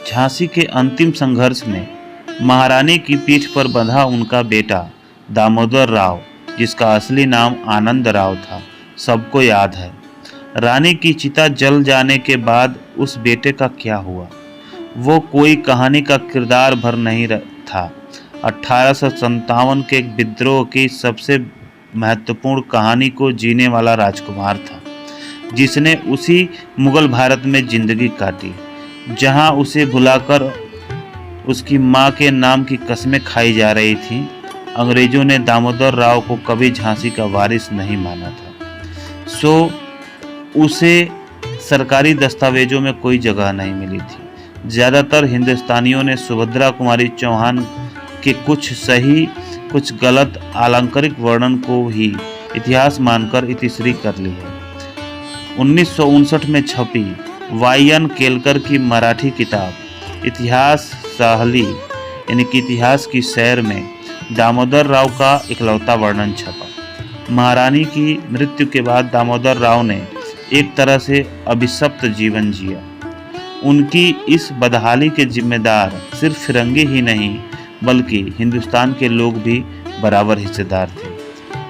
झांसी के अंतिम संघर्ष में महारानी की पीठ पर बंधा उनका बेटा दामोदर राव, जिसका असली नाम आनंद राव था, सबको याद है। रानी की चिता जल जाने के बाद उस बेटे का क्या हुआ? वो कोई कहानी का किरदार भर नहीं था। 1857 के विद्रोह की सबसे महत्वपूर्ण कहानी को जीने वाला राजकुमार था, जिसने उसी मुगल भारत में जिंदगी काटी जहां उसे भुलाकर उसकी मां के नाम की कस्में खाई जा रही थीं। अंग्रेजों ने दामोदर राव को कभी झांसी का वारिस नहीं माना था, उसे सरकारी दस्तावेजों में कोई जगह नहीं मिली थी। ज़्यादातर हिंदुस्तानियों ने सुभद्रा कुमारी चौहान के कुछ सही कुछ गलत अलंकारिक वर्णन को ही इतिहास मानकर इतिश्री कर ली है। 1959 में छपी वाई.एन. केलकर की मराठी किताब इतिहास साहली यानी कि इतिहास की सैर में दामोदर राव का इकलौता वर्णन छपा। महारानी की मृत्यु के बाद दामोदर राव ने एक तरह से अभिशप्त जीवन जिया। उनकी इस बदहाली के जिम्मेदार सिर्फ फिरंगी ही नहीं बल्कि हिंदुस्तान के लोग भी बराबर हिस्सेदार थे।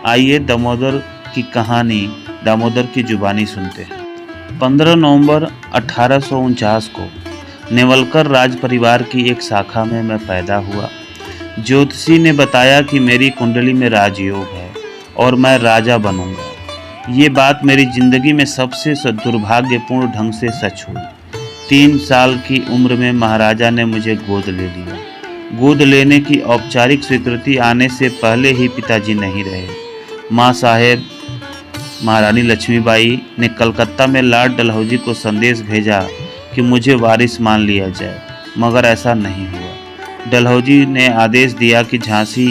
आइए दामोदर की कहानी दामोदर की जुबानी सुनते हैं। 15 नवंबर 1849 को नेवलकर राज परिवार की एक शाखा में मैं पैदा हुआ। ज्योतिषी ने बताया कि मेरी कुंडली में राजयोग है और मैं राजा बनूंगा। ये बात मेरी जिंदगी में सबसे दुर्भाग्यपूर्ण ढंग से सच हुई। 3 साल की उम्र में महाराजा ने मुझे गोद ले लिया। गोद लेने की औपचारिक स्वीकृति आने से पहले ही पिताजी नहीं रहे। माँ साहेब महारानी लक्ष्मीबाई ने कलकत्ता में लॉर्ड डलहौजी को संदेश भेजा कि मुझे वारिस मान लिया जाए, मगर ऐसा नहीं हुआ। डलहौजी ने आदेश दिया कि झांसी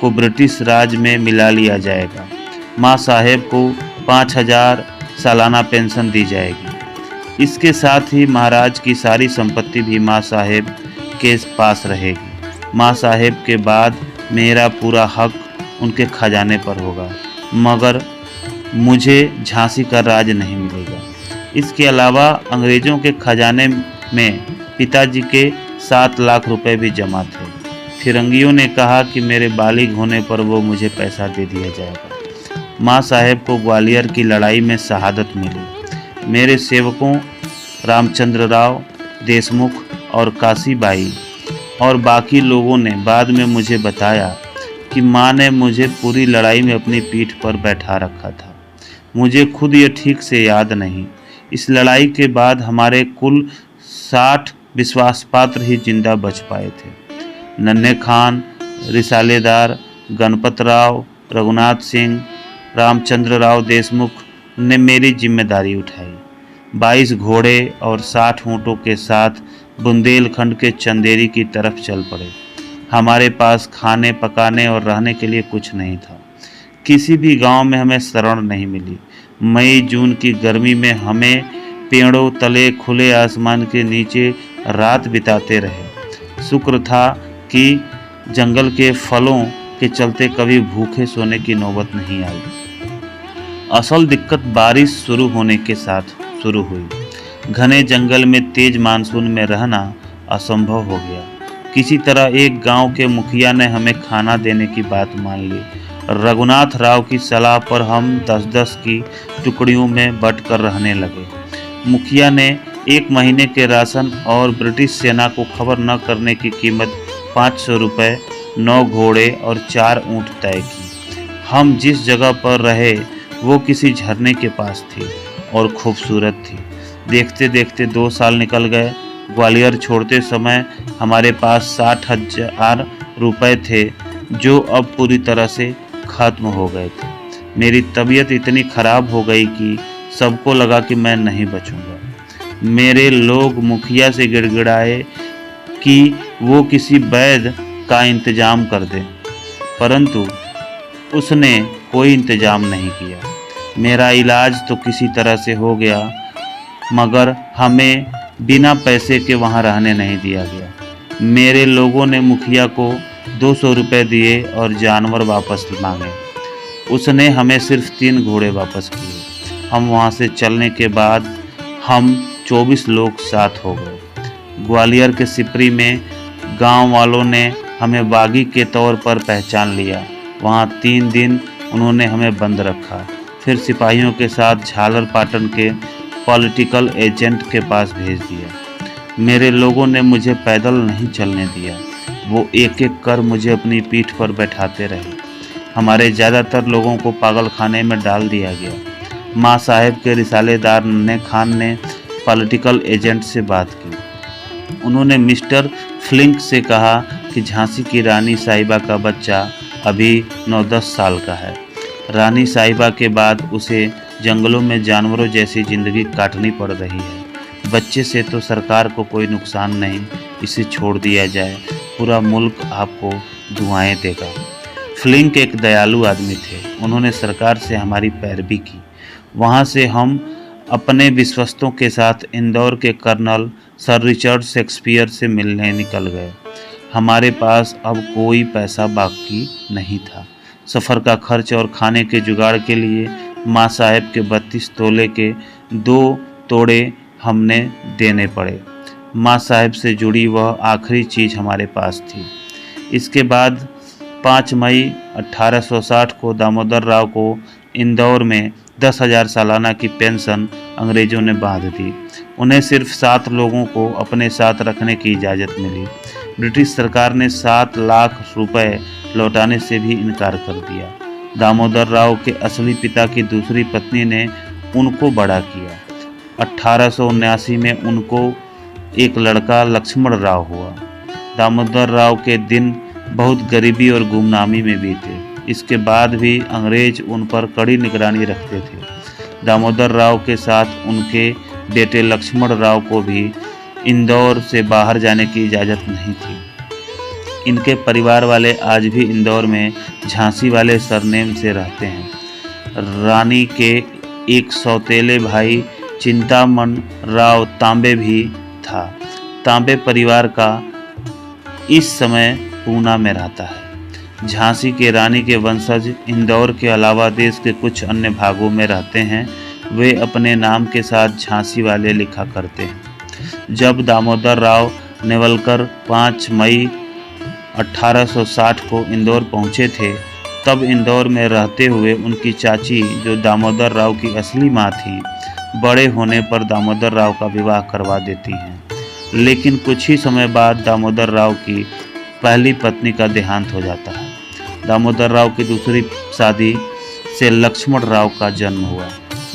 को ब्रिटिश राज में मिला लिया जाएगा। माँ साहेब को 5000 सालाना पेंशन दी जाएगी। इसके साथ ही महाराज की सारी संपत्ति भी माँ साहेब के पास रहेगी। माँ साहेब के बाद मेरा पूरा हक उनके खजाने पर होगा, मगर मुझे झांसी का राज नहीं मिलेगा। इसके अलावा अंग्रेज़ों के खजाने में पिताजी के 7 लाख रुपए भी जमा थे। फिरंगियों ने कहा कि मेरे बालिग होने पर वो मुझे पैसा दे दिया जाएगा। माँ साहेब को ग्वालियर की लड़ाई में शहादत मिली। मेरे सेवकों रामचंद्र राव, देशमुख और काशीबाई और बाकी लोगों ने बाद में मुझे बताया कि माँ ने मुझे पूरी लड़ाई में अपनी पीठ पर बैठा रखा था। मुझे खुद ये ठीक से याद नहीं। इस लड़ाई के बाद हमारे कुल 60 विश्वासपात्र ही जिंदा बच पाए थे। नन्हे खान, रिसालेदार, गणपत राव, रघुनाथ सिंह, रामचंद्र राव देशमुख ने मेरी जिम्मेदारी उठाई। 22 घोड़े और 60 ऊँटों के साथ बुंदेलखंड के चंदेरी की तरफ चल पड़े। हमारे पास खाने पकाने और रहने के लिए कुछ नहीं था। किसी भी गांव में हमें शरण नहीं मिली। मई जून की गर्मी में हमें पेड़ों तले खुले आसमान के नीचे रात बिताते रहे। शुक्र था कि जंगल के फलों के चलते कभी भूखे सोने की नौबत नहीं आई। असल दिक्कत बारिश शुरू होने के साथ शुरू हुई। घने जंगल में तेज मानसून में रहना असंभव हो गया। किसी तरह एक गांव के मुखिया ने हमें खाना देने की बात मान ली। रघुनाथ राव की सलाह पर हम 10-10 की टुकड़ियों में बंटकर रहने लगे। मुखिया ने 1 महीने के राशन और ब्रिटिश सेना को खबर न करने की कीमत 500 रुपये, 9 घोड़े और 4 ऊँट तय की। हम जिस जगह पर रहे वो किसी झरने के पास थी और खूबसूरत थी। देखते देखते 2 साल निकल गए। ग्वालियर छोड़ते समय हमारे पास 60,000 रुपये थे, जो अब पूरी तरह से खत्म हो गए थे। मेरी तबीयत इतनी खराब हो गई कि सबको लगा कि मैं नहीं बचूंगा। मेरे लोग मुखिया से गिड़गिड़ाए कि वो किसी वैद्य का इंतजाम कर दे, परंतु उसने कोई इंतजाम नहीं किया। मेरा इलाज तो किसी तरह से हो गया, मगर हमें बिना पैसे के वहाँ रहने नहीं दिया गया। मेरे लोगों ने मुखिया को 200 रुपये दिए और जानवर वापस मांगे। उसने हमें सिर्फ 3 घोड़े वापस किए। हम वहाँ से चलने के बाद हम 24 लोग साथ हो गए। ग्वालियर के सिपरी में गांव वालों ने हमें बागी के तौर पर पहचान लिया। वहां 3 दिन उन्होंने हमें बंद रखा, फिर सिपाहियों के साथ झालर पाटन के पॉलिटिकल एजेंट के पास भेज दिया। मेरे लोगों ने मुझे पैदल नहीं चलने दिया, वो एक एक कर मुझे अपनी पीठ पर बैठाते रहे। हमारे ज़्यादातर लोगों को पागल खाने में डाल दिया गया। माँ साहेब के रिसालेदार नन्हे खान ने पॉलिटिकल एजेंट से बात की। उन्होंने मिस्टर फ्लिंक से कहा कि झांसी की रानी साहिबा का बच्चा अभी 9-10 साल का है। रानी साहिबा के बाद उसे जंगलों में जानवरों जैसी ज़िंदगी काटनी पड़ रही है। बच्चे से तो सरकार को कोई नुकसान नहीं, इसे छोड़ दिया जाए, पूरा मुल्क आपको दुआएं देगा। फ्लिंक एक दयालु आदमी थे। उन्होंने सरकार से हमारी पैरवी की। वहाँ से हम अपने विश्वस्तों के साथ इंदौर के कर्नल सर रिचर्ड शेक्सपियर से मिलने निकल गए। हमारे पास अब कोई पैसा बाकी नहीं था। सफ़र का खर्च और खाने के जुगाड़ के लिए माँ साहेब के 32 तोले के 2 तोड़े हमने देने पड़े। माँ साहेब से जुड़ी वह आखिरी चीज़ हमारे पास थी। इसके बाद 5 मई 1860 को दामोदर राव को इंदौर में 10,000 सालाना की पेंशन अंग्रेज़ों ने बांध दी। उन्हें सिर्फ 7 लोगों को अपने साथ रखने की इजाज़त मिली। ब्रिटिश सरकार ने 7 लाख रुपए लौटाने से भी इनकार कर दिया। दामोदर राव के असली पिता की दूसरी पत्नी ने उनको बड़ा किया। 1879 में उनको एक लड़का लक्ष्मण राव हुआ। दामोदर राव के दिन बहुत गरीबी और गुमनामी में बीते। इसके बाद भी अंग्रेज उन पर कड़ी निगरानी रखते थे। दामोदर राव के साथ उनके बेटे लक्ष्मण राव को भी इंदौर से बाहर जाने की इजाज़त नहीं थी। इनके परिवार वाले आज भी इंदौर में झांसी वाले सरनेम से रहते हैं। रानी के एक सौतेले भाई चिंतामन राव तांबे भी था। तांबे परिवार का इस समय पूना में रहता है। झांसी के रानी के वंशज इंदौर के अलावा देश के कुछ अन्य भागों में रहते हैं। वे अपने नाम के साथ झांसी वाले लिखा करते हैं। जब दामोदर राव नेवलकर 5 मई 1860 को इंदौर पहुंचे थे, तब इंदौर में रहते हुए उनकी चाची, जो दामोदर राव की असली माँ थी, बड़े होने पर दामोदर राव का विवाह करवा देती हैं। लेकिन कुछ ही समय बाद दामोदर राव की पहली पत्नी का देहांत हो जाता है। दामोदर राव की दूसरी शादी से लक्ष्मण राव का जन्म हुआ।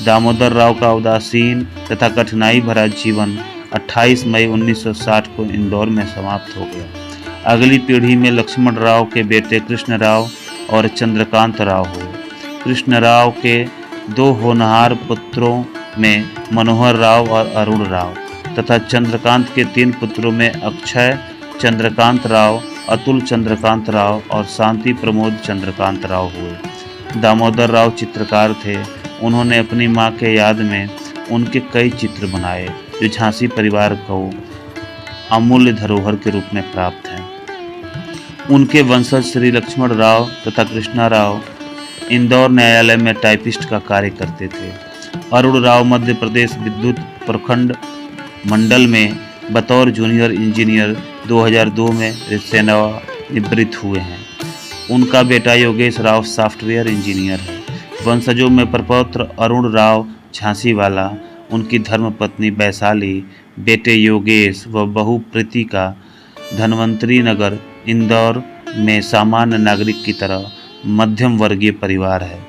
दामोदर राव का उदासीन तथा कठिनाई भरा जीवन 28 मई 1960 को इंदौर में समाप्त हो गया। अगली पीढ़ी में लक्ष्मण राव के बेटे कृष्ण राव और चंद्रकांत राव हुए। कृष्ण राव के 2 होनहार पुत्रों में मनोहर राव और अरुण राव तथा चंद्रकांत के 3 पुत्रों में अक्षय चंद्रकांत राव, अतुल चंद्रकांत राव और शांति प्रमोद चंद्रकांत राव हुए। दामोदर राव चित्रकार थे। उन्होंने अपनी मां के याद में उनके कई चित्र बनाए, जो झांसी परिवार को अमूल्य धरोहर के रूप में प्राप्त हैं। उनके वंशज श्री लक्ष्मण राव तथा कृष्णा राव इंदौर न्यायालय में टाइपिस्ट का कार्य करते थे। अरुण राव मध्य प्रदेश विद्युत प्रखंड मंडल में बतौर जूनियर इंजीनियर 2002 में सेवानिवृत्त हुए हैं। उनका बेटा योगेश राव सॉफ्टवेयर इंजीनियर है। वंशजों में प्रपौत्र अरुण राव झांसी वाला, उनकी धर्मपत्नी वैशाली, बेटे योगेश व बहू प्रीतिका धनवंतरी नगर इंदौर में सामान्य नागरिक की तरह मध्यम वर्गीय परिवार है।